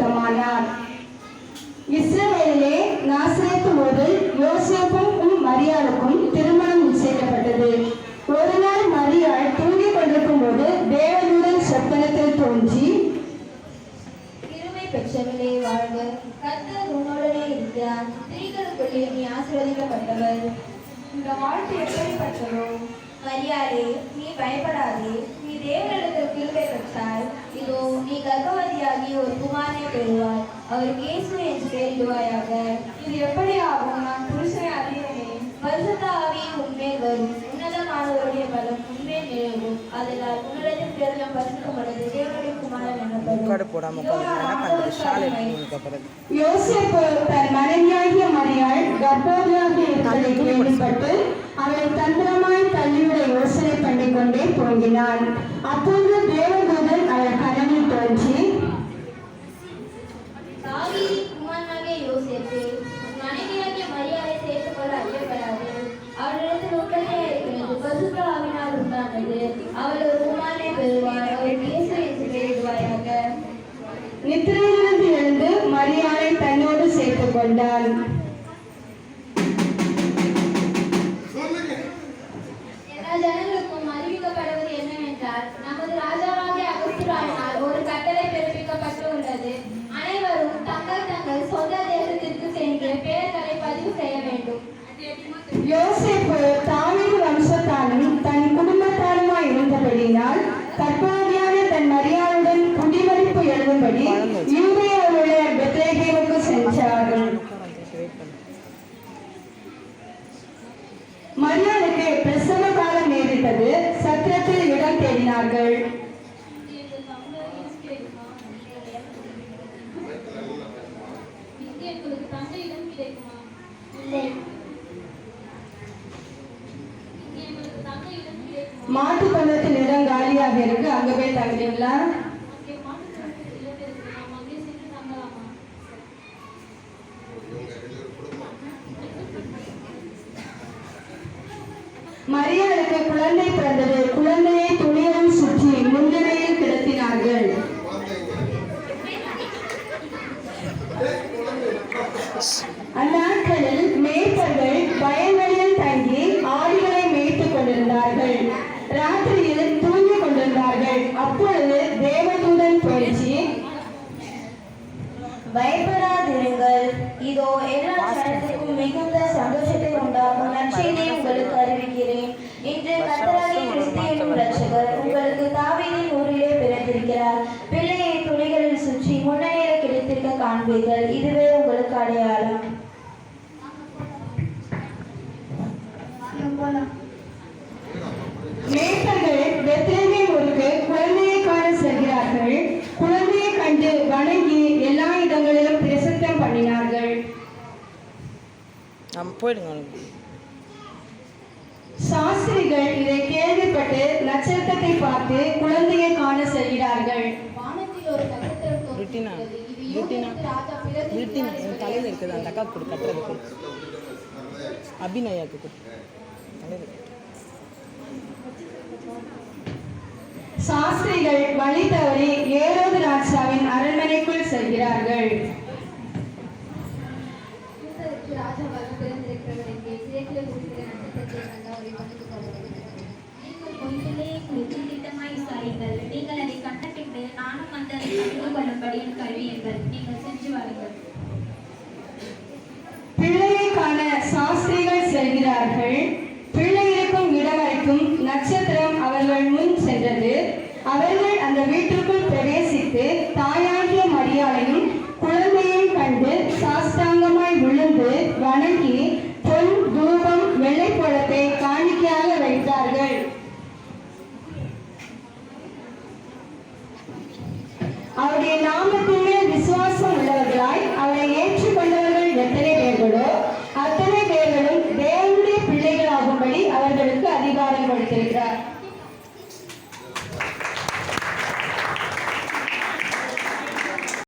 பரிசுத்தமானார். இஸ்ரவேலிலே நாசரேத்து ஊரில் யோசேப்புக்கும் மரியாளுக்கும் திருமணம் நிச்சயிக்கப்பட்டது. ஒரு நாள் மரியாள் தூங்கிக் கொண்டிருக்கும் போது தேவதூதன் சொப்பனத்தில் தோன்றி, கிருபை பெற்றவளே வாழ்க, கர்த்தர் உன்னுடனே இருக்கிறார், ஸ்திரீகளுக்குள்ளே நீ ஆசீர்வதிக்கப்பட்டவள். இந்த வாழ்க்கை எப்படிப்பட்டதோ? மரியாளே, நீ பயப்படாதே, நீ தேவனிடத்தில் கிருபை பெற்றாய். இதோ நீ கர்ப்பவதியாகி ஒரு குமாரனை பெறுவாய், அவருக்கு இயேசு என்று பெயரிடுவாயாக. இது எப்படி ஆகும்? நான் புருஷனை அறியேனே. பரிசுத்த ஆவி உன்மேல் வரும், உன்னதமானவருடைய பலம் உன்மேல் நிலவும். அதனால் உன்னிடத்தில் பிறந்த பரிசுத்தமானது தேவனுடைய குமாரன் எனப்படும். யோசேப்பு தன் மனைவியாகிய மரியாள் கர்ப்பவதியாக இருப்பதை கேள்விப்பட்டு அவளை தந்திரமாய் தள்ளிவிட யோசனை பண்ணிக்கொண்டே போகிறான். அப்போது தேவதூதன் அவள் கனவில் தோன்றி, தாவீதின் குமாரனாகிய யோசேப்பு, உன் மனைவியாகிய மரியாதை சேர்த்துக் கொள்ள ஐயப்படாது. அவளிடத்தில் உடனே இருக்கிறது பரிசுத்த ஆவியினால் உண்டானது. அவள் ஒரு குமாரனை பெறுவாள், அவருக்கு இயேசு என்று பெயரிடுவாயாக. நித்திரையிலிருந்து எழுந்து மரியாளை தன்னோடு சேர்த்துக் கொண்டான். எல்லா ஜனங்களுக்கும் அறிவிக்கப்படுவது என்னவென்றால், நமது ராஜாவாகிய அகஸ்துராயினால் ஒரு கட்டளை பிறப்பிக்கப்பட்டு உள்ளது. அனைவரும் தங்கள் தங்கள் சொந்த தேசத்திற்கு சென்று பெயர்களை பதிவு செய்ய வேண்டும். யோசேப்பு தாவீது வம்சத்தாலும் தன் குடும்பத்தாலுமாய் இருந்தபடியினால் கர்ப்பவதியான தன் மரியாளுடன் குடிமதிப்பு எழுதும்படி யூதேயாவுள்ள பெத்லகேமுக்கு சென்றார்கள். மரியாளுக்கு பிரசவ காலம் நேரிட்டது. சத்திரத்தில் இடம் தேடினார்கள். மாட்டு பந்தத்தில் இடம் காலியாக இருக்கு, அங்க போய் தங்குறீங்களா? மரியாளுக்கு குழந்தை பிறந்தது. குழந்தையை துணியுடன் சுற்றி முன்னிலையில் கிடத்தினார்கள். அந்நாட்களில் மேய்ப்பர்கள் வயல்வெளியில் தங்கி ஆடுகளை மேய்த்துக் கொண்டிருந்தார்கள். ராத்திரியில் தூங்கிக் கொண்டிருந்தார்கள். அப்பொழுது தேவதூதன் தோன்றி, பயப்படாதிருங்கள், இதோ எல்லா ஜனத்துக்கும் மிகுந்த சந்தோஷத்தை உண்டாகும் நற்செய்தியை உங்களுக்கு அறிவிக்கிறேன். இன்று கர்த்தராகிய கிறிஸ்து என்னும் இரட்சகர் உங்களுக்கு தாவீதின் ஊரிலே பிறந்திருக்கிறார். பிள்ளையை துணிகளில் சுற்றி முன்னணியில் கிடைத்திருக்க காண்பீர்கள். இதுவே உங்களுக்கு அடையாளம். மேய்ப்பர்கள் பெத்லகேம் ஊருக்கு குழந்தையை காண செல்கிறார்கள். குழந்தையை கண்டு வணங்கி எல்லா இடங்களிலும் பிரசித்தம் பண்ணினார்கள். சாஸ்திரிகள் இதை கேள்விப்பட்டு நட்சத்திரத்தை பார்த்து குழந்தையை காண செல்கிறார்கள். வானத்தில் ஒரு நட்சத்திரம் தோன்றியது. இது யூதேயருக்கு ராஜா பிலத்தின் தலையில் இருக்குது. அந்த அக்கா கொடு கட்டுறதுக்கு அபிநயாக்கு சாஸ்திரிகள் வழி தவறி ஏரோது ராஜாவின் அரண்மனைக்குள் செல்கிறார்கள். நீங்கள் அதை கண்ட பின்பு நானும் அந்த அறிந்து கொள்ளும்படி என் கல்வியுங்கள். நீங்கள் சென்று வாருங்கள். பிள்ளையை காண சாஸ்திரிகள் செல்கிறார்கள். பிள்ளை இருக்கும் இடம் வரைக்கும் நட்சத்திரம் அவர்கள் முன் சென்றது. அவர்கள் அந்த வீட்டிற்குள் பிரவேசித்து தாயாகிய மரியாளையும் குழந்தையும் கண்டு சாஸ்தாங்கமாய் விழுந்து வணங்கி பொன், தூபம், வெள்ளைப்பழத்தை காணிக்கையாக வைத்தார்கள். அவருடைய நாமத்தின் மேல் விசுவாசம் உள்ளவர்களாய் அவரை ஏற்றுக்கொண்டவர்கள் எத்தனை பேர்களோ அத்தனை பேர்களும் தேவனுடைய பிள்ளைகளாகும்படி அவர்களுக்கு அதிகாரம் கொடுத்திருக்கிறார்.